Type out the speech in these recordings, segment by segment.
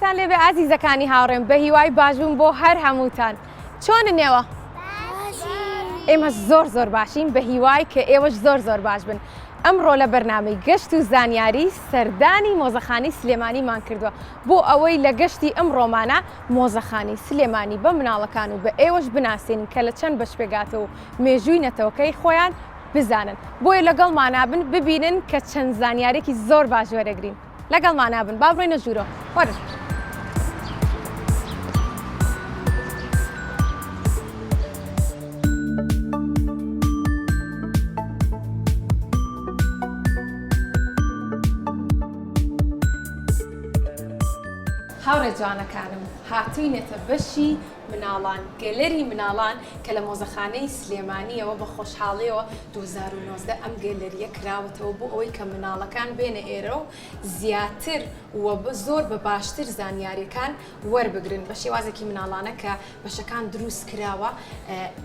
سڵاتان لێبێ ئازیزەکانی هاوڕێم بە هیوای باشبوون بۆ هەر هەمووتان. چۆننێوە؟ ئێمە زۆر باشین بە هیوای کە ئێوەش زۆر باش بن. ئەمڕۆ لە بەرنامەی گەشت و زانیاری سەردانی مۆزەخانەی سلێمانیمان کردووە بۆ ئەوەی لە گەشتی ئەم ڕۆمانە مۆزەخانەی سلێمانی بە مناڵەکان و بە ئێوەش بناسێنین کە لە چەند بەشپێگاتەوە و مێژووی نەتەوەکەی خۆیان بزانن. بۆیە لەگەڵمانابن ببینن کە چەند زانیارێکی زۆر باش وەرەگرین. لەگەڵمانابن با بڕۆینە ژوورۆ. وەرن. هاوڕێ جوانەکانم هاتووینێتە بەشی مناڵان گەلەری مناڵان کە لە مۆزەخانەی سلێمانیەوە بە خۆشحاڵیەوە 2019 ئەم گەلەریە کراوەتەوە بۆ ئەوەی کە مناڵەکان بێنە ئێرە و زیاتر و زۆر بە باشتر زانیاریەکان وەربگرن بە شێوازێکی مناڵانە کە بەشەکان دروست کراوە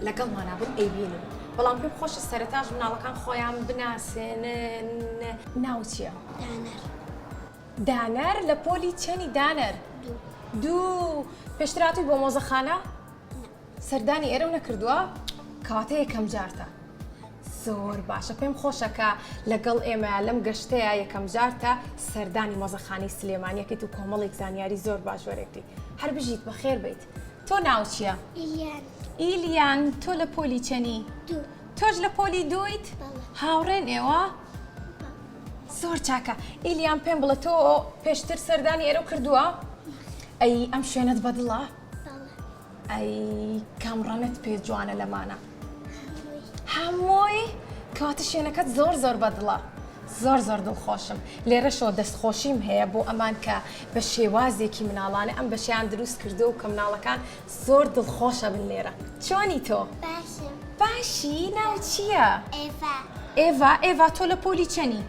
لەگەڵمانابن ئەیبینن. بەڵام پێم خۆشە سەرەتاش مناڵەکان خۆیان بناسێنن. ناو چییە؟ دانەر لە پۆلی چەنی دانەر؟ دوو. پێشتراتی بۆ مۆزەخانە؟ سەردانی ئێرە نەکردووە؟ کاتە یەکەم جارتە. زۆر باشە، پێم خۆشە کە لەگەڵ ئێمە لەم گەشتەیە یەکەم جارتە سەردانی مۆزەخانەی سلێمانیەکەیت و کۆمەڵێک زانیاری زۆر باش وەرەگری. هەر بژیت بەخێر بیت. تۆ ناو چییە؟ ئیلیان. ئیلیان، تۆ لە پۆلی چەنی؟ دوو. تۆش لە پۆلی دوویت؟ هاوڕێن ئێوە؟ زۆر چاکە. ئیلیان پێم بڵێ تۆ پێشتر سەردانی ئێرە کردووە؟ ئەی ئەم شوێنت بەدڵە؟ ئەی کامڕەنت پێ جوانە لەمانە؟ هەمووی؟ کەواتە شوێنەکەت زۆر بەدڵە. زۆر دڵخۆشم. لێرەشەوە دەستخۆشیم هەیە بۆ ئەمان کە بە شێوازێکی مناڵانە ئەم بەشیان دروست کردو و کە مناڵەکان زۆر دڵخۆشە بن لێرە. چۆنی تۆ؟ باشم. باشی؟ ناو چییە؟ ئێڤا. ئێڤا تۆ لە پۆلی چەنی؟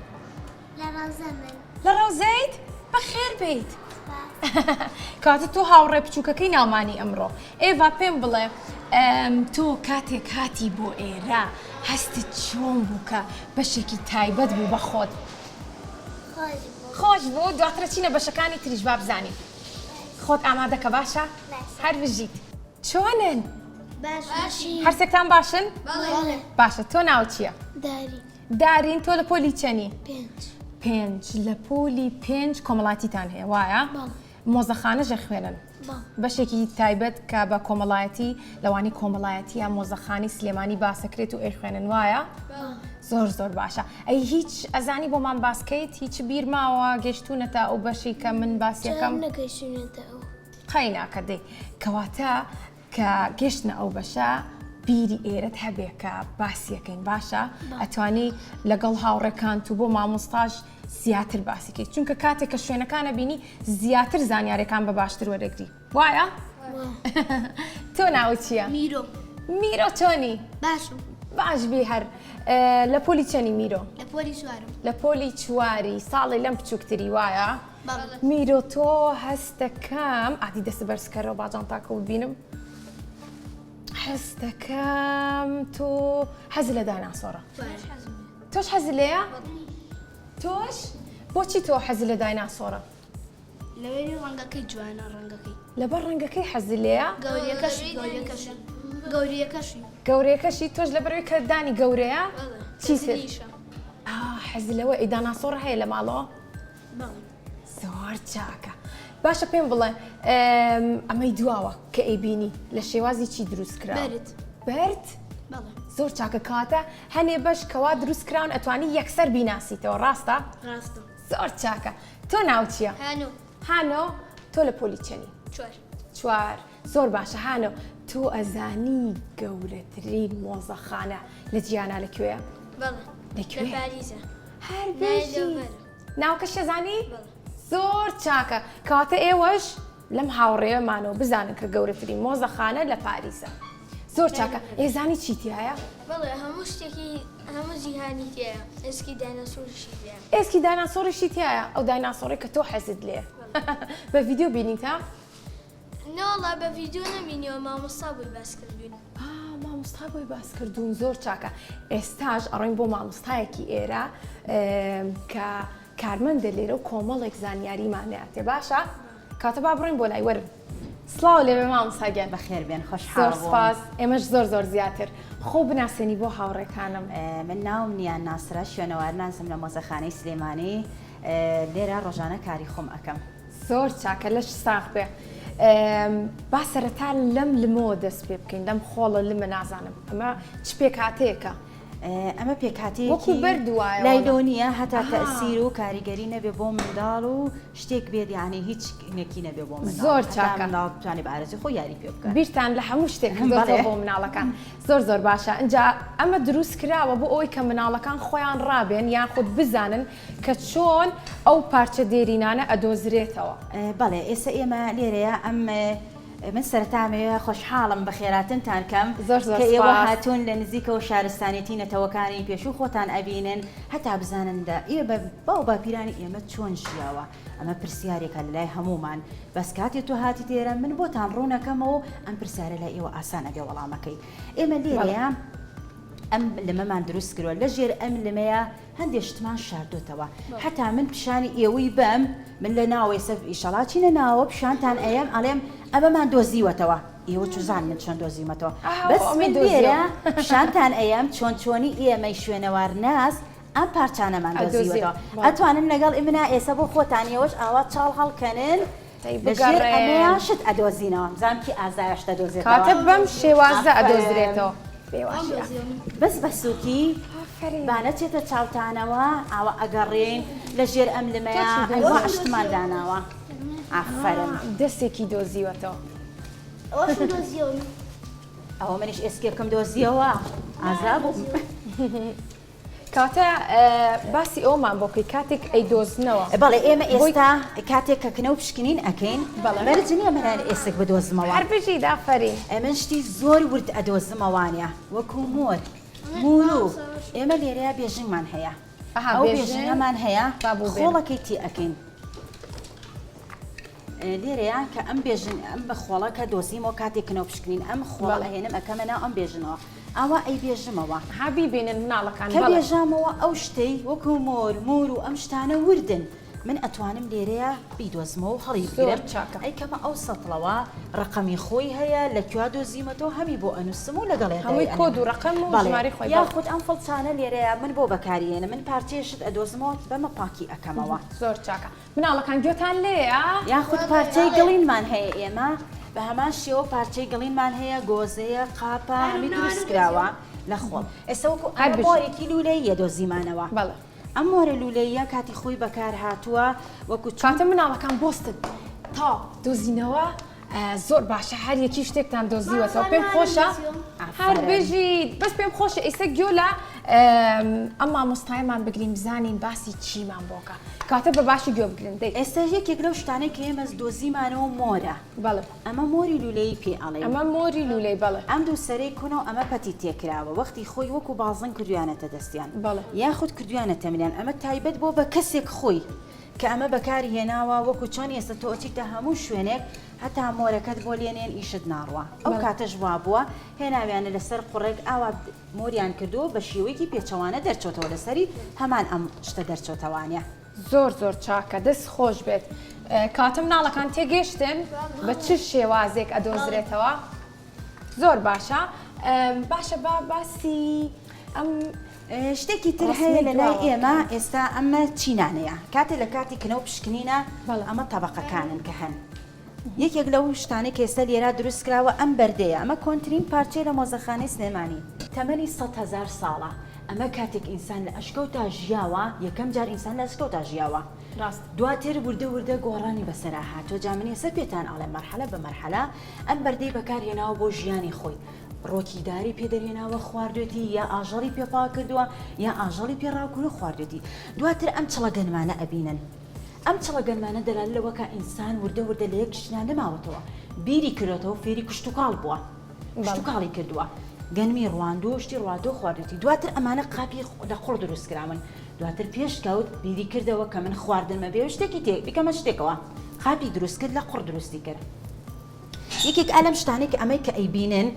لە ڕەوزە من. لە ڕەوزەیت؟ بەخێر بیت. کاتە تۆ هاوڕێ بچووکەکەی ناومانی ئەمڕۆ. ئێڤا پێم بڵێ تۆ کاتێک هاتی بۆ ئێرە هەستت چۆن بوو کە بەشێکی تایبەت بوو بە خۆت؟ خۆش بوو؟ دواترە چینە بەشەکانی تریش با بزانین. خۆت ئامادەکە باشە؟ هەر بژیت. چۆنن؟ باشی. هەرسێکتان باشن؟ باشە. تۆ ناو چییە؟ دارین. تۆ لە پۆلی چەنی؟ 5. لە پۆلی 5 کۆمەڵایەتیتان هەیە وایە؟ مۆزەخانەژە خوێنن. بەشێکی تایبەت کە بە کۆمەڵایەتی لەوانی کۆمەڵایەتی یا مۆزەخانەی سلێمانی باسەکرێت و ئێ خوێنن وایە؟ زۆر باشە. ئەی هیچ ئەزانی بۆمان باسکەیت؟ هیچ بیر ماوە گەشتوونەتە ئەو بەشی کە من باسیەکەم؟ قەی ناکە دەی. کەواتە کە گەشتنە ئەو بەشە بیری ئێرەت هەبێ کە باسیەکەین باشە؟ ئەتوانی لەگەڵ هاوڕێکان و بۆ مامۆستاش زیاتر باسیکەیت چونکە کاتێک کە شوێنەکانە بینی زیاتر زانیاریەکان بە باشتر وەرەگری. وایە؟ تۆ ناو چییە؟ میرۆ. میرۆ چۆنی؟ باشم. باشبی هەر. لە پۆلی چەنی میرۆ؟ لە پۆلی چوارم. لە پۆلی چواری. ساڵی لەم بچووکتری وایە؟ میرۆ تۆ هەستەکەم ئادی دەست بەرزکەرەوە باجان تاکە ببینم. هەستەکەم تۆ حەز لە دایناسۆرە؟ تۆش حەز لێیە؟ تۆش؟ بۆچی تۆ حەز لە دایناسۆرە؟ لەوێنی ڕەنگەکەی جوانە ڕەنگەکەی. لەبەر ڕەنگەکەی حەز لێیە؟ گەورەیەکەشی تۆش لەبەرەوەی کە دانی گەورەیە؟ چیتر؟ حەز لەوە ئەی داناسۆر هەیە لە ماڵەوە؟ زۆر چاکە. باشە پێم بڵێ ئەمەی دواوە کە ئەیبینی لە شێوازی چی دروست کراوە؟ بەرد؟ زۆر چاکە. کاتە هەنێ بەش کەوا دروست کراون ئەتوانی یەکسەر بیناسیتەوە ڕاستە؟ ڕاستە. زۆر چاکە. تۆ ناو چییە؟ هانۆ. تۆ لە پۆلی چەنی؟ 4. زۆر باشە. هانۆ تۆ ئەزانی گەورەترین مۆزەخانە لە جیهانە لەکوێیە؟ لەکوێ؟ هەر بێژی. ناوکەش ئەزانی؟ زۆر چاکە. کاتە ئێوەش لەم هاوڕێوەمانەوە بزانن کە گەورەترین مۆزەخانە لە پاریسە. زۆر چاکە. ئێزانی چیتیایە؟ هەموو شتێکی هەموو جیهانی تایە. ئێسکی دایناسۆریشی تایە. ئێسکی دایناسۆریشی تایە؟ ئەو دایناسۆڕی کە تۆ حەزت لێ. بە ڤیدیۆ بینیتە؟ نەوەڵا بە ڤیدیۆ نەبینیەوە مامۆستا بۆی باس کردوین. مامۆستا بۆی باس کردوون. زۆر چاکە. ئێستاش ئەڕۆین بۆ مامۆستایەکی ئێرە کە کارمەندە لێرە و کۆمەڵێک زانیاریمانەیە. تێ باشە؟ کاتە با بڕۆین بۆ لای وەرن سڵاو لێ بێ مامۆستاگیان بەخێر بێن خۆشحاڵ زۆر سپاس ئێمەش زۆر زیاتر خۆ بناسێنی بۆ هاوڕێکانم. من ناوم نیان ناسرە شوێنەوار نازم لە مۆزەخانەی سلێمانی لێرە ڕۆژانە کاری خۆم ئەەکەم. زۆر چاکە لەش ساغ بێ با سەرەتا لەم لمەوە دەست پێ بکەین لەم خۆڵە لمە نازانم ئەمە چ پێکهاتەیەکە؟ ئەمە پێکهاتەیەکی وەکو بەردوایە لایلۆنیە هەتا تەسیر و کاریگەری نەبێ بۆ منداڵ و شتێک بێت یعنی هیچ نێکی نەبێ بۆ منداڵ. زۆر چاکە منداڵ بتوانێت بە ئارەزی خۆی یاری پێ بکات. بیرتان لە هەموو شتێک بۆ مناڵەکان زۆر باشە. اینجا ئەمە دروست کراوە بۆ ئەوەی کە مناڵەکان خۆیان ڕابێن یان خۆت بزانن کە چۆن ئەو پارچە دێرینانە ئەدۆزرێتەوە. بەڵێ ئێستا ئێمە لێرەیە ئەم من سەرتامەوە خۆشحاڵم بە خێراتنتان کەم کە ئێوە هاتوون لە نزیکەوە شارستانێتی نەتەوەکانی پێشوو خۆتان ئەبینن هەتا بزانندا ئێ باو باپیرانی ئێمە چۆن ژیاوە. ئەمە پرسیارێکە لە لای هەمومان بەس کاتێک تو هاتی تێرە من بۆتان ڕوونەکەمەوە ئەم پرسیارە لای ئێوە ئاسانە بێ وەڵامەکەی. ئێمە لێرەیە ئەم لەمەمان دروست کردووە لە ژێر ئەم لەمەیە هەندێک شتمان شاردوتەوە هەتا من پیشانی ئێوەی بەم من لە ناوەی سەف ئیشەڵاچینە ناوە پیشانتان ئەیەم ئەڵێم ئەمەمان دۆزیوەتەوە ئێوە چوزان من چۆن دۆزیمەتەوە بەس من لێرە پیشانتان ئەیەم چۆنی ئێمەی شوێنەوار ناز ئەم پارچانەمان دۆزیوەتەوە ئەتوانن لەگەڵ ئمنا ئێستا بۆ خۆتانیەوەش ئاوا چاڵ هەڵکەنن لەژێر ئەمەیە شت ئەدۆزینەوە زانکی ئازایش دەدۆزێتەوە کاتە بەم شێوازە ئەدۆزرێتەوە بەس بە سووکی بانەچێتە چاوتانەوە ئاوە ئەگەڕێن لە ژێر ئەم لمەیە ئەوە عشتمان داناوە ئافەرم دەستێکی دۆزیوەتەوە ئەوە منیش ئێسکێکم دۆزیەوە ئازا بووم. کاتە باسی ئەومان بۆکەی کاتێک ئەی دۆزنەوە بەڵێ ئێمە ئێستا کاتێک کە کنە و پشکنین ئەکەین بەرجنیە منان ئێستێک بدۆزمەوە هەربژی دافەری ئەمن شتی زۆر ورد ئەدۆزمەوانە وەکو مۆر مولو ئێمە لێرەیە بێژنگمان هەیە ئەو بێژنەمان هەیە خۆڵەکەی تی ئەکەین لێرەیە کە ئەم بێژن ئەم بە خۆڵەکە دۆزیمەوە کاتێک کنە و پشکنین ئەم خۆڵە هێنم ئەەکەمە ناو ئەم بێژنەوە ئەوە ئەی بێژمەوە هابی بینن مناڵەکان کە بێژامەوە ئەو شتەی وەکو مۆر و ئەم شتانە وردن من ئەتوانم لێرەیە بیدۆزمەوە و هەڵی بگرم ئەی کەمە ئەو سەتڵەوە ڕقەمی خۆی هەیە لە کوا دۆزیمەتەوە هەمی بۆ ئەنووسم و لەگەڵێ هەمووی کۆد و ڕقەم و ژماری خۆی یاخود ئەم فڵچانە لێرەیە من بۆ بەکارێنە من پارچەیەشت ئەدۆزمەوە بەمە پاکی ئەەکەمەوە زۆر چاکە مناڵەکان گوێتان لێیە یاخود پارچەی گڵینمان هەیە ئێمە بە هەمان شێوە پارچەی گڵینمان هەیە گۆزەیە قاپە هەمی دروست کراوە لە خۆڵ ئێستا وەکو ئەربۆرێکی لولەیە دۆزیمانەوە ئەم مۆرە لولەیە کاتی خۆی بەکار هاتووە وەکو کاتە مناڵەکان بۆستن تا دۆزینەوە زۆر باشە هەر یەکی شتێکتان دۆزیوەتەوە پێم خۆشە هەر بژیت بەس پێم خۆشە ئێستا گوێ لە ئەم مامۆستایەمان بگرین بزانین باسی چیمان بۆکە کاتە بە باشی گوێ بگرن دەی ئێستا یەکێک لەو شتانەی کە ئێمە دۆزیمانەوە مۆرە بەڵێ ئەمە مۆری لولەی پێ ئەڵێ ئەمە مۆری لولەی بەڵێ ئەم دوو سەرەی کونەوە ئەمە پەتی تێکراوە وەختی خۆی وەکو بازن کردویانەتە دەستیان یاخود کردویانەتە منیان ئەمە تایبەت بۆ بە کەسێک خۆی کە ئەمە بەکاری هێناوە وەکو چۆن ئێستا تۆچیتە هەموو شوێنێک هەتا مۆرەکەت بۆ لێنێن ئیشت ناڕوە ئەو کاتەش وا بووە هێناویانە لەسەر قوڕێک ئاوا مۆریان کردووە بە شێوەیەکی پێچەوانە دەرچۆتەوە لەسەری هەمان ئەم شتە دەرچۆتەوانە زۆر چاکە دەست خۆش بێت کاتم ناڵەکان تێگەشتن بە چ شێوازێک ئەدۆزرێتەوە زۆر باشە باشە باسی ئەم شتێکی تر هەیە لە لای ئێمە ئێستا ئەمە چینانەیە کاتێ لە کاتی کنە و پشکنینە ئەمە تەبەقەکانن کە هەن یەکێک لەو شتانەی کە ئێستا لێرە دروست کراوە ئەم بەردەیە ئەمە کۆنتترین پارچەی لە مۆزەخانەی سلێمانی تەمەنی 100,000 ساڵە ئەمە کاتێک ئینسان لە ئەشکەوتا ژیاوە یەکەم جار ئینسان لە ئەشکەوتا ژیاوە دواتر وردە گۆڕانی بەسەرا هاتووە جا من ئێستا پێتان ئەڵێ مەرحەلە بە مەرحەلە ئەم بەردەی بەکارهێناوە بۆ ژیانی خۆی ڕۆکیداری پێدەرێناوە خواردوێتی یا ئاژەڵی پێپا کردووە یا ئاژەڵی پێڕاوکردو خواردوێتی دواتر ئەم چڵەگەنمانە ئەبینن ئەم چڵەگەنمانە دەلال لەوەکە ئینسان وردە لە یەک ژنان نەماوەتەوە بیری کردێتەوە فێری کشتتوکاڵ بووە کشتتوکاڵی کردووە گەنمی ڕواندۆ شتی ڕواندۆ خواردێتی دواتر ئەمانە قاپی لە خۆڵ دروست کراون دواتر پێش کەوت بیری کردەوە کە من خواردنمە بێ شتێکی تێ بکەمە شتێکەوە قاپی دروست کرد لە قوڕ دروستی کرد یەکێک ئەلەم شتانێک ئەمەی کە ئەیبینن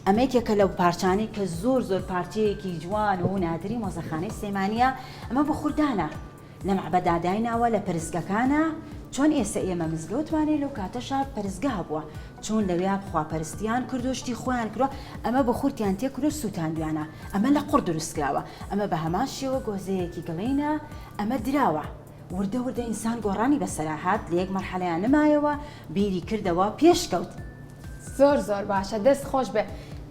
ئەمەیەکێکە لەو پارچانەی کە زۆر پارچەیەکی جوان و نادری مۆزەخانەی سلێمانیە ئەمە بە خوردانە لە مەعبەدادایناوە لە پرسگەکانە چۆن ئێستا ئێمە مزگەوتوانێت لەو کاتەشا پەرستگا بووە چۆن لەوێ خواپەرستیان کردو شتی خۆیان کردووە ئەمە بە خورتیان تێ کرد و سووتاندویانە ئەمە لە قوڕ دروستکراوە ئەمە بە هەمان شێوە گۆزەیەکی گەڵینە ئەمە دراوە وردە وردە ئینسان گۆڕانی بەسەراهات لە یەک مەرحەلەیان نمایەوە بیری کردەوە پێشکەوت زۆر باشە دەست خۆش بێ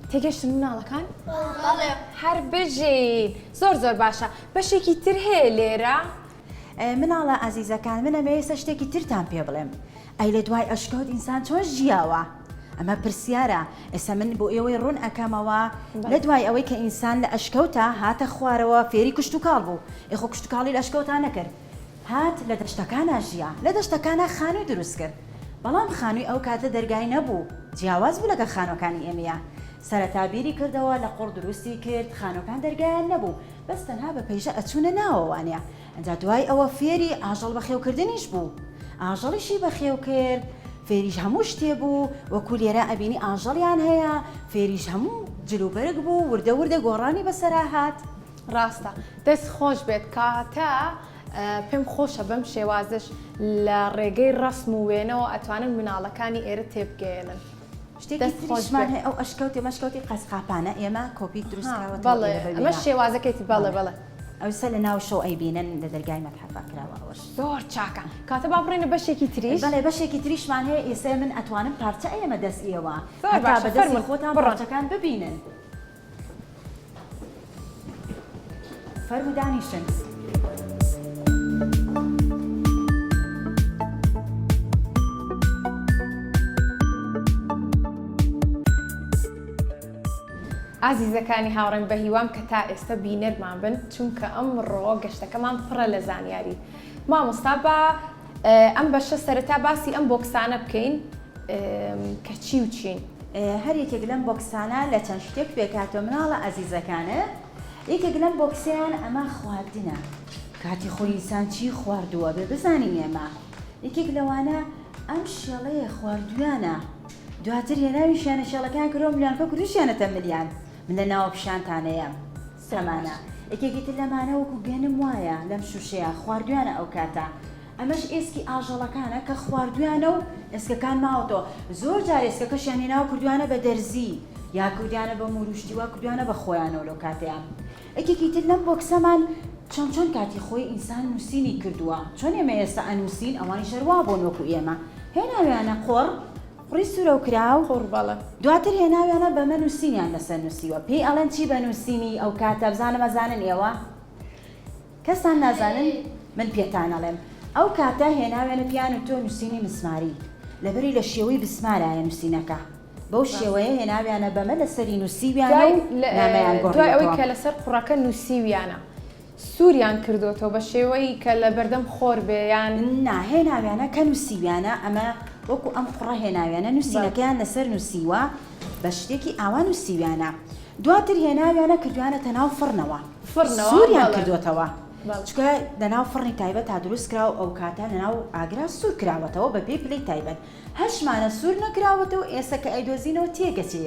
تێگەشتن مناڵەکان هەر بژین زۆر باشە بەشێکی تر هەیە لێرە مناڵە ئازیزەکان منەمە ئێستا شتێکی ترتان پێ بڵێم ئەی لە دوای ئەشکەوت ئینسان چۆن ژیاوە ئەمە پرسیارە ئێستا من بۆ ئێوەی ڕوون ئەەکەمەوە لە دوای ئەوەی کە ئینسان لە ئەشکەوتە هاتە خوارەوە فێری کشت و کاڵ بوو ئێخۆ کشت و کاڵی لە ئەشکەوتان نەکرد هات لە دەشتەکانە ژیا لە دەشتەکانە خانووی دروست کرد بەڵام خانووی ئەو کاتە دەرگای نەبوو جیاواز بوو لەگە خانۆکانی ئێمەیە سەرەتا بیری کردەوە لە قوڕ دروستی کرد خانۆکان دەرگایان نەبوو بەس تەنها بە پەیژە ئەچوونە ناوەوانە ئەجا دوای ئەوە فێری ئاژەڵ بەخێوکردنیش بوو ئاژەڵیشی بەخێو کرد فێریش هەموو شتێ بوو وەکو لێرە ئەبینی ئاژەڵیان هەیە فێریش هەموو جلوبەرگ بوو وردە وردە گۆڕانی بەسەرا هات ڕاستە دەست خۆش بێت کاتە پێم خۆشە بەم شێوازش لە ڕێگەی ڕسم و وێنەوە ئەتوانن مناڵەکانی ئێرە تێبگەێنن شتێکی خۆشمان هەیە ئەو ئەشکەوتی مەشکەوتی قەسقاپانە ئێمە کۆپی دروستکراوە بەڵێ ئەمە شێوازەکەیتی بەڵێ ئەوسە لە ناو شەو ئەیبینن لە دەرگای مەتحەفا کراوە ئەوەش زۆر چاکە کاتە با بڕێنە بەشێکی تریش بەڵێ بەشێکی تریشمان هەیە ئێستا من ئەتوانم پارچە ئێمە دەست ئێوە هەتا بەدەستی خۆتان پارچەکان ببینن فەرموو دانیشن ئازیزەکانی هاوڕێم بە هیوام کە تا ئێستا بینەرمان بن چونکە ئەمڕۆ گەشتەکەمان پڕە لە زانیاری مامۆستا بە ئەم بەشە سەرەتا باسی ئەم بۆکسانە بکەین کە چی و چین هەر یەکێک لەم بۆکسانە لە چەند شتێک پێکاتۆ مناڵە ئازیزەکانە یەکێک لەم بۆکسیان ئەمە خواردنە کاتی خۆی ئینسان چی خواردووە بێ بزانین ئێمە یەکێک لەوانە ئەم شێڵەیە خواردویانە دواتر هێناویشیانە شێڵەکان کردۆ ملیان کە کوردوشیانەتە ملیان من لە ناوە پیشانتانەیە سەمانە یەکێکی تر لەمانە وەکو گەنم وایە لەم شوشەیە خواردویانە ئەو کاتە ئەمەش ئێسکی ئاژەڵەکانە کە خواردویانە و ئێسکەکان ماوەتەوە زۆر جار ئێسکەکەشیان هێناوە کردویانە بە دەرزی یا کردویانە بە موروشتی وا کردویانە بە خۆیانەوە لەو کاتەیە یەکێکی تر لەم بۆکسەمان چۆن کاتی خۆی ئینسان نووسینی کردووە چۆن ئێمە ئێستا ئەنووسین ئەوانی شەروا بۆن وەکو ئێمە هێناویانە قۆڕ قڕی سوورە و کراو قوربەڵە دواتر هێناویانە بەمە نووسینیان لەسەر نووسیوە پێی ئەڵەن چی بە نووسینی ئەو کاتە بزانە مەزانن ئێوە کەسان نازانن من پێتان ئەڵێم ئەو کاتە هێناویانە پیان و تۆ نووسینی مسماری لەبەری لە شێوەی بسمارایە نووسینەکە بەو شێوەیە هێناویانە بەمە لەسەری نووسیویانە و نامەیان گۆڕێتەوە دوای ئەوەی کە لەسەر قوڕەکە نووسیویانە سووریان کردوتەوە بە شێوەی کە لە بەردەم خۆر بێیان هێناویانە کە نووسیویانە ئەمە وەکو ئەم قوڕە هێناویانە نووسینەکەیان لەسەر نووسیوە بە شتێکی ئاوا نووسیویانە دواتر هێناویانە کردویانەتە ناو فڕنەوە سووریان کردوتەوە چکە لەناو فڕنی تایبەت تا دروست کراوە ئەو کاتە لەناو ئاگرا سوور کراوەتەوە بە پێی پلەی تایبەت هەشمانە سوور نەکراوەتەوە ئێستا کە ئەیدۆزینەوە تێگەچێت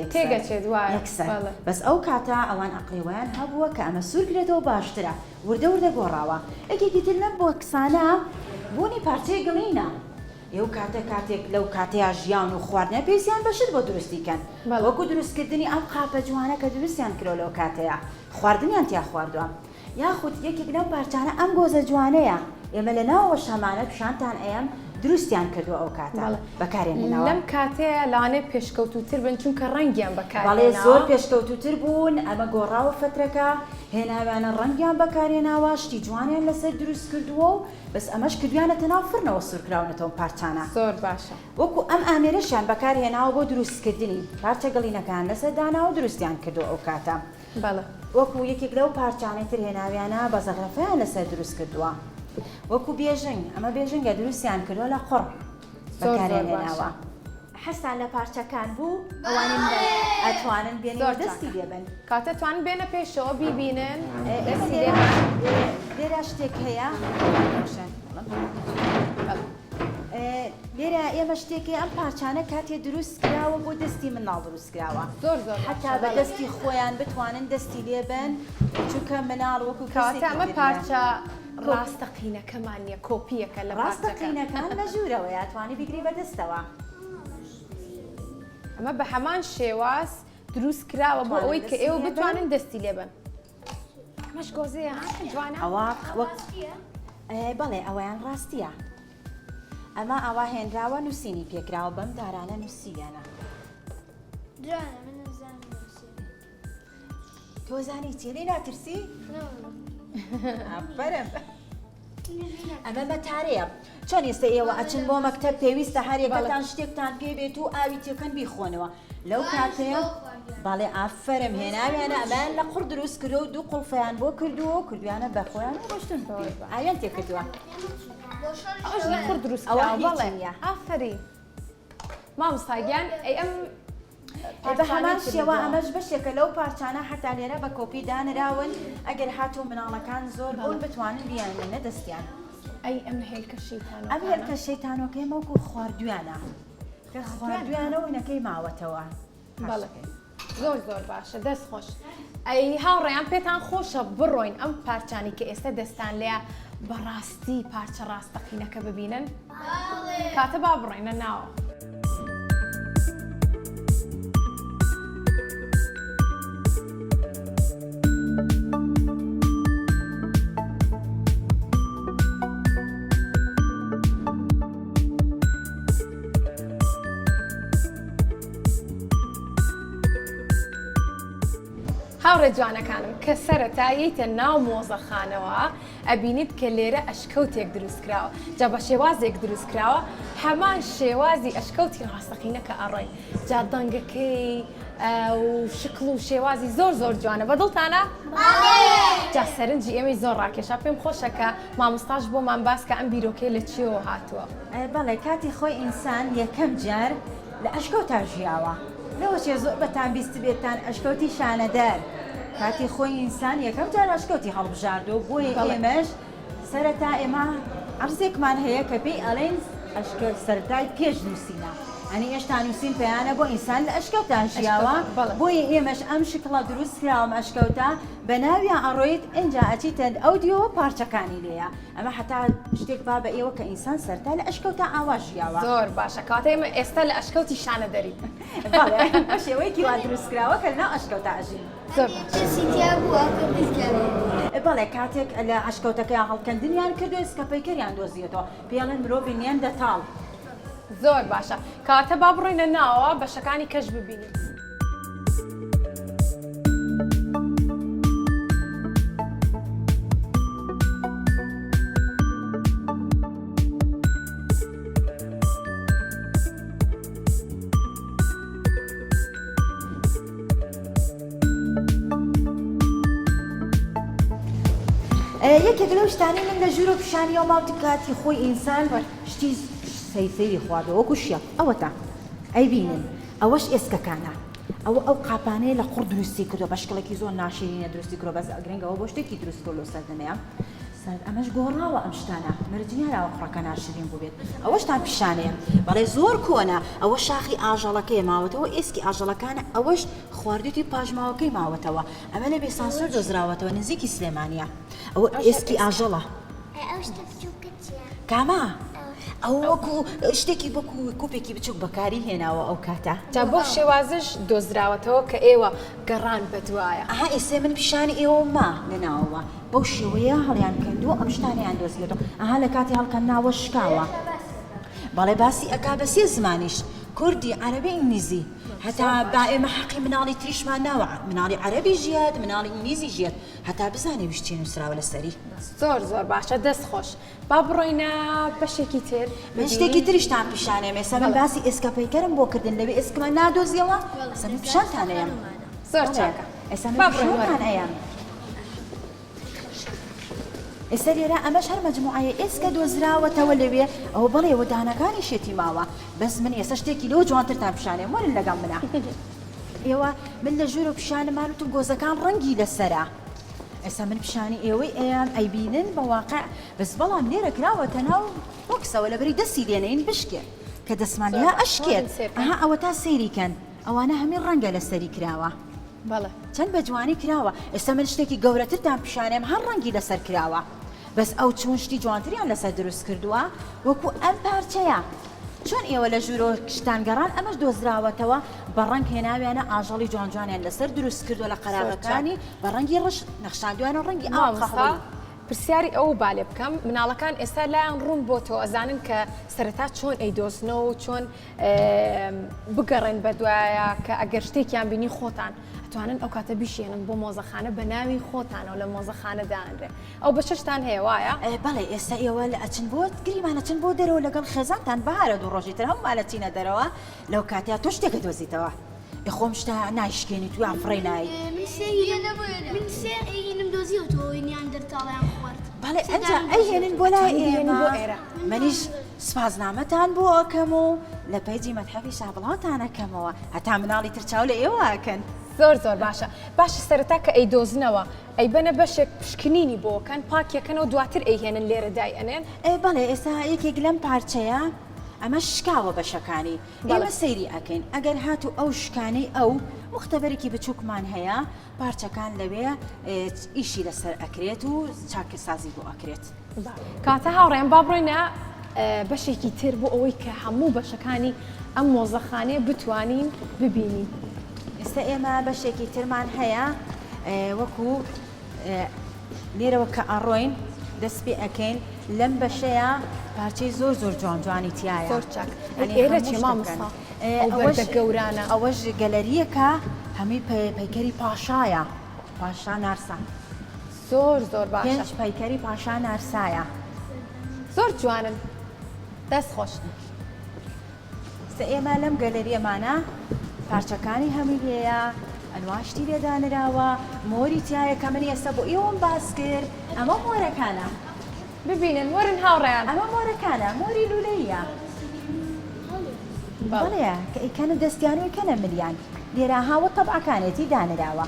یەکسەر بەس ئەو کاتە ئەوان عەقڵیوەیان هەبووە کە ئەمە سوور کرێتەوە باشترە وردە وردە گۆڕاوە یەکێکی تر لەم بۆکسانە بوونی پارچەی گڵینە ئێو کاتێک لەو کاتەیە ژیان و خواردنە پێویستیان بەشت بۆ دروستیکەن وەکو دروستکردنی ئەم قاپە جوانە کە دروستیان کرۆ لەو کاتەیە خواردنیان تیا خواردووە یاخود یەکێک لەو پارچانە ئەم گۆزە جوانەیە ئێمە لە ناوەوە شەمانە پیشانتان ئەم دروستیان کردووە ئەو کاتە بەکارێنەوە لەم کاتەیە لەوانەیە پێشکەوتوتر بن چونکە ڕەنگیان بەڵێ زۆر پێشکەوتوتر بوون ئەمە گۆڕاوە فترەکە هێناویانە ڕەنگیان بەکارێناوە شتی جوانیان لەسەر دروست کردووە و بەس ئەمەش کردویانەتە ناو فڕنەوە سوورکراونەتەوە پارچانە زۆر باشە وەکو ئەم ئامێرەشیان بەکارهێناوە بۆ دروستکردنی پارچە گەڵینەکان لەسەر داناوە دروستیان کردو ئەو کاتە وەکو یەکێک لەو پارچانەی تر هێناویانە بە زەغرەفەیان لەسەر دروست کردووە وەکو بێژنگ ئەمە بێژنگە دروستیان کردووە لە قوڕ بەکارهێناوە حەسان لە پارچەکان بوو ئەوانن ئەتوانن بێنەوە دەستی لێبن کاتە توانن بێنە پێشەوە بیبینن لێرە شتێک هەیە لێرە ئێمە شتێکی ئەم پارچانە کاتێ دروست کراوە بۆ دەستی مناڵ دروست کراوە زۆر حتا بە دەستی خۆیان بتوانن دەستی لێبن چونکە مناڵ وەکو کەواتە ئەمە پارچە ڕاستەقینەکەمان نییە کۆپیەکە لە ڕاستەقینەکان لە ژوورەوە یاتوانی بیگری بەدەستەوە ئەمە بە هەمان شێواز دروست کراوە بۆ ئەوەی کە ئێوە بتوانن دەستی لێبن ئەمەش گۆزەیە جوانە ئەوە بەڵێ ئەوەیان ڕاستیە ئەمە ئەوە هێنراوە نووسینی پێکراوە بەم دارانە نووسیانە تۆزانی چێری ناترسی؟ ئەفەرم ئەمە مەتارەیە چۆن ئێستا ئێوە ئەچن بۆ مەکتەب پێویستە هەرێکەتان شتێکتان پێبێت و ئاوی تێکەن بیخۆنەوە لەو کاتەیە باڵێ ئافرم هێناویانە ئەمان لە قوڕ دروست کردو و دوو قوڵفیان بۆ کردووە کردویانە بەخۆیان ڕۆشتن ئاویان تێکردووە ئەوش لە قوڕ دروست کراوە بەڵێ ئافرین مامۆستاگیان ئەی ئەم بە هەمان شێوە ئەمەش بەشێکە لەو پارچانە هەتا لێرە بە کۆپی دانراون ئەگەر هاتوو مناڵەکان زۆر بوون بتوانن بیانێنە دەستیان ئەی ئەم هێلکە شەیتانە ئەم هێلکە شەیتانۆکەی مەوکو خواردویانە کە خواردویانە وینەکەی ماوەتەوە بەڵێ زۆر باشە دەست خۆش ئەی هاوڕێیان پێتان خۆشە بڕۆین ئەم پارچانی کە ئێستا دەستان لێە بەڕاستی پارچە ڕاستەقینەکە ببینن کاتە با بڕۆینە ناوە هاوڕێ جوانەکانم کە سەرەتاییتە ناو مۆزەخانەوە ئەبینیت کە لێرە ئەشکەوتێک دروست کراوە جا بە شێوازێک دروست کراوە هەمان شێوازی ئەشکەوتی ڕاستەقینەکە ئەڕۆین جا دەنگەکەی و شکل و شێوازی زۆر جوانە بەدڵتانە؟ جا سەرنجی ئێمەی زۆر ڕاکێشا پێم خۆشەکە مامۆستاش بۆمان باسکە ئەم بیرۆکەی لە چیەوە هاتووە بەڵێ کاتی خۆی ئینسان یەکەم جار لە ئەشکەوتا ژیاوە لەوەشێ زۆر بەتان بیست بێتان ئەشکەوتی شانەدار کاتی خۆی ئینسان یەکەم جار ئەشکەوتی هەڵبژاردەوە بۆیە ئێمەش سەرەتا ئێمە عەرزێکمان هەیە کە پێی ئەڵێن ئەشکەوت سەرەتای پێش نووسینە ئەنی ئێشتا نووسین پێیانە بۆ ئینسان لە ئەشکەوتان ژیاوە بۆیە ئێمەش ئەم شکڵە دروست کراوەم ئەشکەوتە بە ناویان ئەڕۆیت ئینجا ئەچیتە ئەو دیەوە پارچەکانی لێیە ئەمە حتا شتێک با بە ئێوە کە ئینسان سەرتا لە ئەشکەوتە ئاوا ژیاوە زۆر باشە کاتە ئێمە ئێستا لە ئەشکەوتی شانە دەری بە شێوەیەکی وا دروست کراوە کە لەناو ئەشکەوتە ئەژین بەڵێ کاتێک لە ئەشکەوتەکەی هەڵکەندنیان کردو ئێسکەپەیکەریان دۆزیێتەوە پێڵێن مرۆڤ نیان دەتاڵ زۆر باشە کاتە با بڕۆینە ناوە بەشەکانی کەش ببینین یەکێک لەو شتانی من لە ژوور و پیشانیەوە ماوتی کاتی خۆی ئینسان شتی سەیری خواردەوە وەکو شیە ئەوەتە ئەیبینن ئەوەش ئێسکەکانە ئەو قاپانەیە لە قوڕ دروستی کردو بە شکڵێکی زۆر ناشرینە دروستی کرۆ بەس گرنگەوە بۆ شتێکی دروست کرد لە سەردەمەیە ئەمەش گۆڕاوە ئەم شتانە مەرجیاراوە قوڕەکە ناشرین بوو بێت ئەوەشتان پیشانەیە بەڵێ زۆر کۆنە ئەوە شاخی ئاژەڵەکەی ماوەتەوە ئێسکی ئاژەڵەکانە ئەوەش خواردوی پاژماوەکەی ماوەتەوە ئەمە لە بێسانسۆر دۆزراوەتەوە نزیکی سلێمانیە ئەوە ئێسکی ئاژەڵە کامە ئەو وەکو شتێکی بەکو کوپێکی بچووک بەکاری هێناوە ئەو کاتە جا بۆ شێوازش دۆزراوەتەوە کە ئێوە گەڕان بەدوایە ئەها ئێسێ من پیشانی ئێوە ما لەناوەوە بەو شێوەیە هەڵیان کردووە ئەم شتانیان دۆزیێتەوە ئەها لە کاتی هەڵکەندناوە شکاوە بەڵێ باسی ئەکا بە سێ زمانیش کوردی عەرەبی ئینگلیزی هەتا با ئێمە حەقی مناڵی تریشمان ناوە مناڵی عەرەبی ژیاد مناڵی ئینگلیزی ژیاد هەتا بزانێ وشتی نووسراوە لەسەری زۆر باشە دەست خۆش با بڕۆینە بەشێکی تر شتێکی تریشتان پیشانێ مێسە من باسی ئێسکەپەیکەرم بۆ کردن لەوێ ئێسکمان نادۆزیەوە ئێستا من پیشانتانەیە زۆر چاکە ئێستا من پیشانتانەیە ئێستا لێرە ئەمەش هەر مەجموعەیە ئێسکە دۆزراوەتەوە لەوێ ئەوە بەڵێ وەدانەکانی شێتی ماوە بەس من ئێستا شتێکی لەو جوانترتان پیشانێ وەرن لەگەڵ منە ئێوە من لە ژوور و پیشانەمان وتم گۆزەکان ڕەنگی لەسەرە ئێستا من پیشانی ئێوەی ئەیان ئەیبینن بە واقع بەس بەڵام لێرە کراوەتە ناو بۆکسەوە لەبەری دەستی لێنەین بشکێ کە دەسمان لێها ئەشکێت ئەها ئەوە تا سەیریکەن ئەوانە هەمین ڕەنگە لەسەری کراوە بەڵێ چەند بە جوانی کراوە ئێستا من شتێکی گەورەترتان پیشانێم هەر ڕەنگی لەسەر کراوە بەس ئەو چۆن شتی جوانتریان لەسەر دروست کردووە وەکو ئەم پارچەیە چۆن ئێوە لە ژوورۆ شتانگەڕان ئەمەش دۆزراوەتەوە بە ڕەنگ هێناویانە ئاژەڵی جوانجوانیان لەسەر دروست کردووە لە قەراغەکانی بە ڕەنگی ڕش نەخشاندویانە ڕەنگی ئاوخەڵی پرسیاری ئەو بالێ بکەم مناڵەکان ئێستا لایەن ڕوون بۆ تۆ ئەزانن کە سەرەتا چۆن ئەیدۆزنەوە و چۆن بگەڕێن بە دوایە کە ئەگەر شتێکیان بینی خۆتان ئەتوانن ئەو کاتە بیشێنن بۆ مۆزەخانە بە ناوی خۆتانەوە لە مۆزەخانە دانرێ ئەو بە شتان هەیە وایە بەڵێ ئێستا ئێوە لە ئەچن بۆ گریمانە چن بۆ دەرەوە لەگەڵ خێزانتان بەهارە دوو ڕۆژی تر هەمومانە چینە دەرەوە لەو کاتیا تۆ شتێکە دۆزیتەوە خۆم شتا نایشکێنی توی ئافڕێ نایی من سێنم دۆزی و تۆینیان دەرتاڵیان خوارد بەڵێ ئەنجا ئەیهێنن بۆ لای ئێمە منیش سپاسنامەتان بۆ ئەەکەم و لە پەیجی مەتحەفی شابڵاتانەکەمەوە هەتا مناڵی ترچاو لە ئێوەکەن زۆر باشە باشە سەرەتا کە ئەیدۆزنەوە ئەی بەنە بەشێک پشکنینی بۆکەن پاکیەکەنەوە دواتر ئەیهێنن لێرە دای ئەنێن بەڵێ ئێستا یەکێک لەم پارچەیە ئەمە شکاوە بەشەکانی ئێمە سەیری ئەکەین ئەگەر هاتو ئەو شکانەی ئەو مختبەرێکی بچووکمان هەیە پارچەکان لەوێ ئیشی لەسەر ئەکرێت و چاکەسازی بۆ ئەکرێت کاتە هاوڕێن با بڕۆینە بەشێکی تر بۆ ئەوەی کە هەموو بەشەکانی ئەم مۆزەخانەیە بتوانین ببینین ئێستا ئێمە بەشێکی ترمان هەیە وەکو لێرەوە کە ئەڕۆین دەست پێ ئەکەین لەم بەشەیە پارچەی زۆر جوانجوانی تایە زۆر چاک ئێرە چی مامۆستا ئەوە گەورانە ئەوەش گەلەریەکە هەمی پەیکەری پاشایە پاشا نارسا زۆر باشە پێنج پەیکەری پاشا نارسایە زۆر جوانن دەست خۆش ئێمە لەم گەلەریەمانە پارچەکانی هەمی هەیە ئەنواشتی لێدانراوە مۆری تایە کە من ئێستا بۆ ئێوەم باس کرد ئەمە مۆرەکانە ببینن وەرن هاوڕێیان ئەمە مۆرەکانە مۆری لولەیە بەڵێ کە ئیکەنە دەستیان کەنە ملیان لێرە هاوە تەبعەکانێتی دانراوە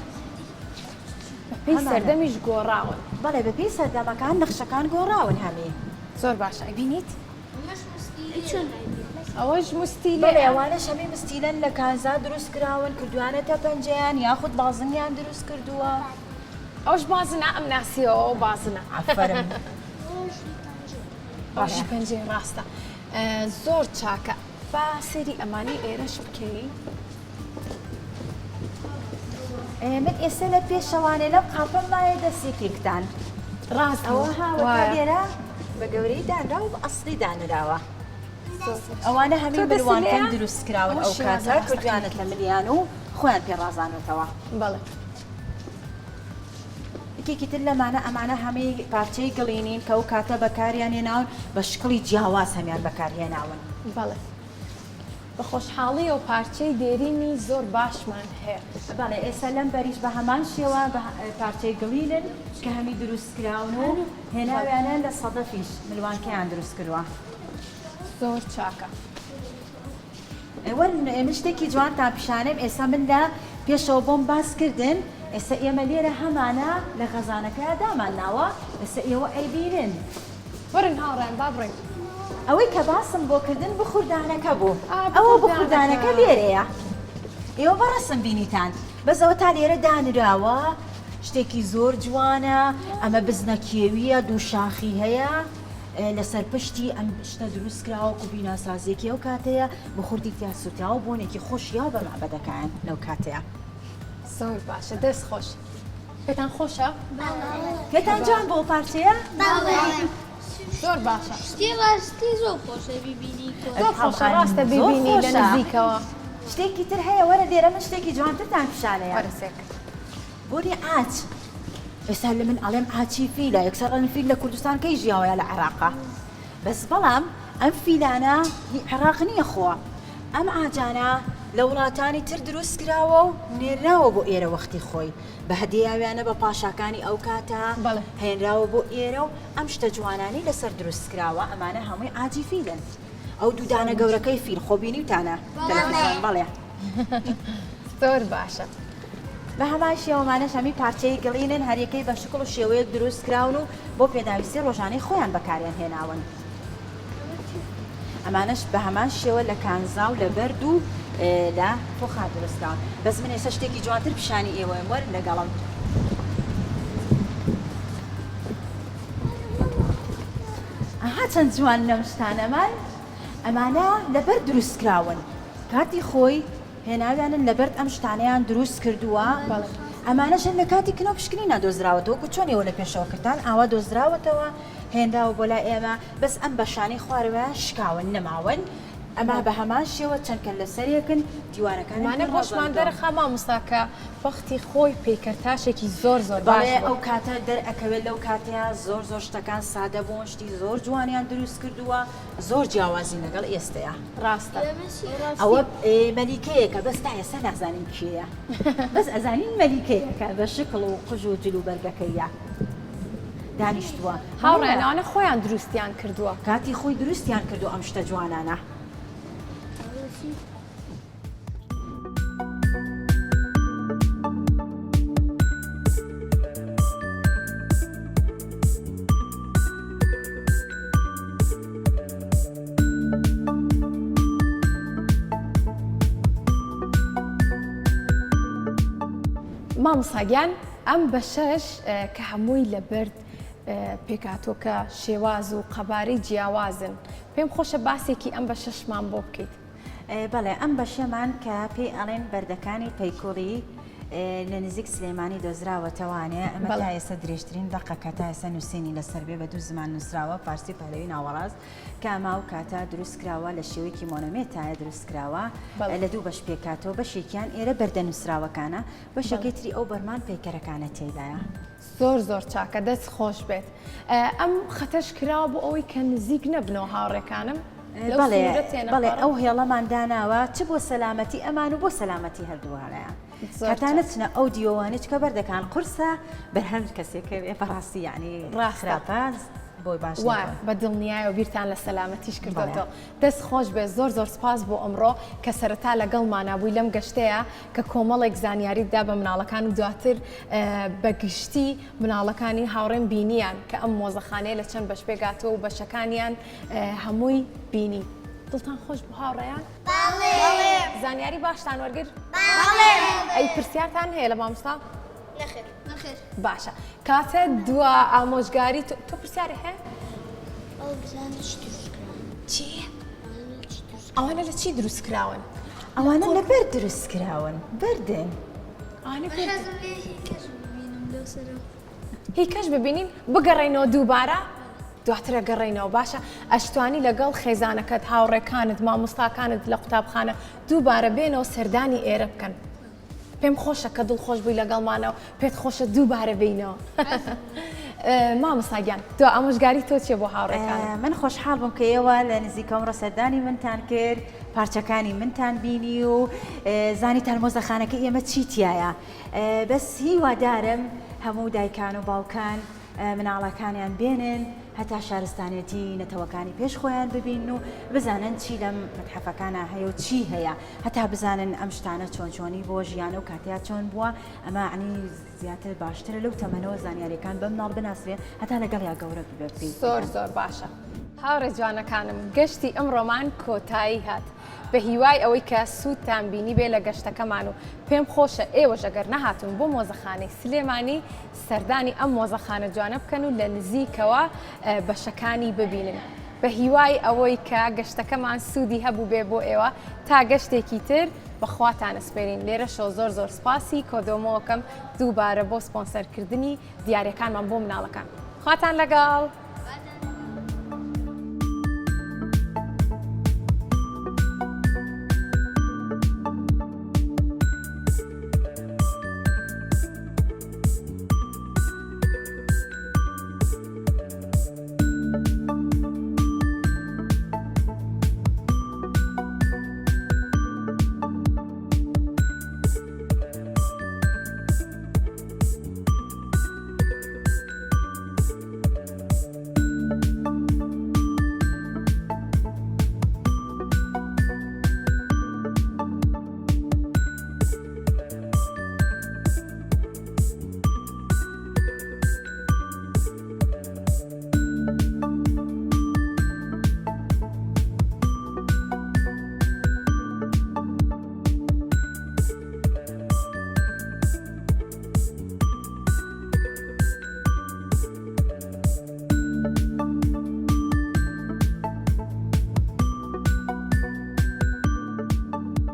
پێی سەردەمیش گۆڕاون بەڵێ بەپێی سەردەمەکان نەخشەکان گۆڕاون هەمی زۆر باشە بینیت ئەوەش مستیلە بەڵێ ئەوانەش هەمی مستیلەن لە کانزا دروست کراون کردوانەتە پەنجەیان یاخود بازنیان دروست کردووە ئەوش بازنە ئەم ناسیەوە بازنە ئەفەرم باشی پەنجەی ڕاستە زۆر چاکە با سەری ئەمانی ئێرەش بکەی من ئێستا لە پێشەوانێ لەم قاپەم وایە دەستی تێکتان ڕاست ئەوە هاوە لێرە بە گەورەی دانراوە بە ئەسڵی دانراوە ئەوانە هەمی بروانکەن دروست کراون ئەو کاتە کردوانت لە ملیان و خۆیان پێڕازانەتەوە بەڵێ یەکێکی تر لەمانە ئەمانە هەمەی پارچەی گڵینین کە ئەو کاتە بەکاریان هێناون بە شکڵی جیاواز هەمیان بەکارهێناون بەڵێ بە خۆشحاڵی و پارچەی دێرینی زۆر باشمان هەیە بەڵێ ئێستا لەم بەریش بە هەمان شێوە پارچەی گڵینن کە هەمی دروست کراون و هێناویانە لە سەدەفیش ملوانکەیان دروست کردووە زۆر چاکە من شتێکی جوانتان پیشانەم ئێستا من لە پێشەوە بۆم باس کردن ئێستا ئێمە لێرە هەمانە لە خەزانەکەی دامان ناوە ئێستا ئێوە ئەیبینن وەرن هاوڕێن با بڕێن ئەوەی کە باسم بۆ کردن بخوردانەکە بوو ئەوە بخوردانەکە لێرەیە ئێوە بەڕەسم بینیتان بەس ئەوە تا لێرە دانراوە شتێکی زۆر جوانە ئەمە بزنە کێویە دوو شاخی هەیە لەسەر پشتی ئەم شتە دروست کراوە و بیناسازیەکی ئەو کاتەیە بخوردی تیا سوتاوە بۆنێکی خۆشیا بە معبەدەکان لەو کاتەیە زۆر باشە دەست خۆش پێتان خۆشە؟ پێتان جوان بۆ پارچەیە؟ زۆر باشە شتی ڕاستی زۆر خۆشە بیبینی زۆر خۆشە ڕاستە ببینی لە نزیکەوە شتێکی تر هەیە وەرە لێرە من شتێکی جوانترتان پیشانەیە وەرسێک بۆری ئاچ ئێستا لە من ئەڵێم ئاچی فیلە یەکسەر ئەن فیل لە کوردستان کەی ژیاوەیە لە عێراقا بەس بەڵام ئەم فیلانە عێراق نییە خۆ ئەم ئاجانە لە وڵاتانی تر دروست کراوە و نێراوە بۆ ئێرە وەختی خۆی بە هەدیاویانە بە پاشاکانی ئەو کاتە هێنراوە بۆ ئێرە و ئەم شتە جوانانی لەسەر دروست کراوە ئەمانە هەمووی ئاجی فیلن ئەو دوودانە گەورەکەی فیل خۆبینیتانە تەلەفزیۆن بەڵێ زۆر باشە بە هەمان شێوەمانەش هەمی پارچەی گڵینن هەریەکەی بە شکڵ و شێوەیەک دروست کراون و بۆ پێداویستی ڕۆژانەی خۆیان بەکاریان هێناون ئەمانش بە هەمان شێوە لە کانزا و لە بەرد و لە تۆخا دروستکراون بەس من ئێستا شتێکی جوانتر پیشانی ئێوەم وەرن لەگەڵم ئەها چەند جوان لەم شتانەمان ئەمانە لەبەر دروستکراون کاتی خۆی هێناویانن لەبەر ئەم شتانەیان دروست کردووە ئەمانەشن لە کاتی کنۆ پشکنینە دۆزراوەتەوە چۆنیەوە لە پێشەوە کردان ئاوا دۆزراوەتەوە هێنداوە بۆ لای ئێمە بەس ئەم بەشانەی خوارەوە شکاون نەماون ئەما بە هەمان شێوە چەندکە لەسەرێکن دیوارەکانمانە خۆشمان دەرەخا مامۆستاکە وەختی خۆی پێکەرتاشێکی زۆر باش ئەو کاتە دەرئەکەوێت لەو کاتەیە زۆر شتەکان سادە بوون شتی زۆر جوانیان دروست کردووە زۆر جیاوازی لەگەڵ ئێستەیە ڕاستە ئەوە مەلیکەیەکە بەس تا ئێستا نازانین کێیە بەس ئەزانین مەلیکەیەکە بە شکڵ و قژ و جلو بەرگەکەیە دانیشتووە هاوڕێنانە خۆیان دروستیان کردووە کاتی خۆی دروستیان کردو ئەم شتە جوانانە مامۆستاگیان ئەم بەشەش کە هەمووی لە بەرد پێکاتۆکە شێواز و قەبارەی جیاوازن پێم خۆشە باسێکی ئەم بەشەشمان بۆ بکەیت بەڵێ ئەم بەشەمان کە پێی ئەڵێن بەردەکانی پەیکوڵی لە نزیک سلێمانی دۆزراوەتەوانێ ئەمە تا ئێستا درێژترین دەقەکە تا ئێستا نووسینی لەسەر بێ بە دوو زمان نووسراوە فارسی پارەوی ناوەڕاست کە ئەما و کاتە دروستکراوە لە شێوەیەکی مۆنۆمێتایە دروستکراوە لە دوو بەش پێکاتەوە بەشێکیان ئێرە بەردە نووسراوەکانە بەشەکەی تری ئەو بەرمان پەیکەرەکانە تێدایە زۆر چاکە دەست خۆش بێت ئەم خەتەش کراوە بۆ ئەوەی کە نزیک نەبنەوە هاوڕێکانم بەڵێ ئەو هێڵەمان داناوە چ بۆ سەلامەتی ئەمان و بۆ سەلامەتی هەردووانەیە هەتانە چنە ئەو دیوانێت کە بەردەکان قورسە بەرهەم کەسێکە بەڕاستی یعنی ڕاستراپاز بۆی باش بە دڵنیایە و بیرتان لە سەلامەتیش کردەوە دەست خۆش بێ زۆر سپاس بۆ ئەمڕۆ کە سەرەتا لەگەڵمانە بووی لەم گەشتەیە کە کۆمەڵێک زانیاریدا بە مناڵەکان و دواتر بەگشتی مناڵەکانی هاوڕێن بینیان کە ئەم مۆزەخانەیە لە چەند بەش پێگاتەوە و بەشەکانیان هەمووی بینی دڵتان خۆش بۆ هاوڕێیان؟ زانیاری باشتان وەرگر؟ ئەی پرسیارتان هەیە لە مامۆستا؟ نەخێر باشە کاتە دووە ئامۆژگاری تۆ پرسیاری هەیە؟ چی؟ ئەوانە لە چی دروست کراون؟ ئەوانە لە بەر دروست کراون بەردن هی کەش ببینین بگەڕێنەوە دووبارە دواترە گەڕێنەوە باشە ئەشتوانی لەگەڵ خێزانەکەت هاوڕێکانت مامۆستاکانت لە قوتابخانە دووبارە بێنەوە سەردانی ئێرە بکەن پێم خۆشە کە دڵخۆش بووی لەگەڵمانەوە پێت خۆشە دووبارە بینەوە مامۆستاگیان تۆ ئامۆژگاری تۆ چێ بۆ هاوڕێکان من خۆشحاڵ بووم کە ئێوە لە نزیکەم ڕەسەردانی منتان کرد پارچەکانی منتان بینی و زانیتان مۆزەخانەکە ئێمە چیتیایە بەس هیوادارم هەموو دایکان و باوکان مناڵەکانیان بێنن هەتا شارستانێتی نەتەوەکانی پێش خۆیان ببین و بزانن چی لەم مەتحەفەکانە هەیە و چی هەیە هەتا بزانن ئەم شتانە چۆنی بۆ ژیانە و کاتیا چۆن بووە ئەمە عنی زیاتر باشترە لەو تەمەنەوە زانیاریەکان بەم ناڵ بناسرێن هەتا لەگەڵ یا گەورە ببێت زۆر باشە هاوڕێ جوانەکانم گەشتی ئەمڕۆمان کۆتایی هات بە هیوای ئەوەی کە سوودتان بینی بێ لە گەشتەکەمان و پێم خۆشە ئێوەش ئەگەر نەهاتون بۆ مۆزەخانەی سلێمانی سەردانی ئەم مۆزەخانە جوانە بکەن و لە نزیکەوە بەشەکانی ببینن بە هیوای ئەوەی کە گەشتەکەمان سوودی هەبوو بێ بۆ ئێوە تا گەشتێکی تر بەخواتان ئەسپێرین لێرەشەوە زۆر سپاسی کۆدۆمەوەکەم دووبارە بۆ سپۆنسەرکردنی دیارەکانمان بۆ مناڵەکان خواتان لەگەڵ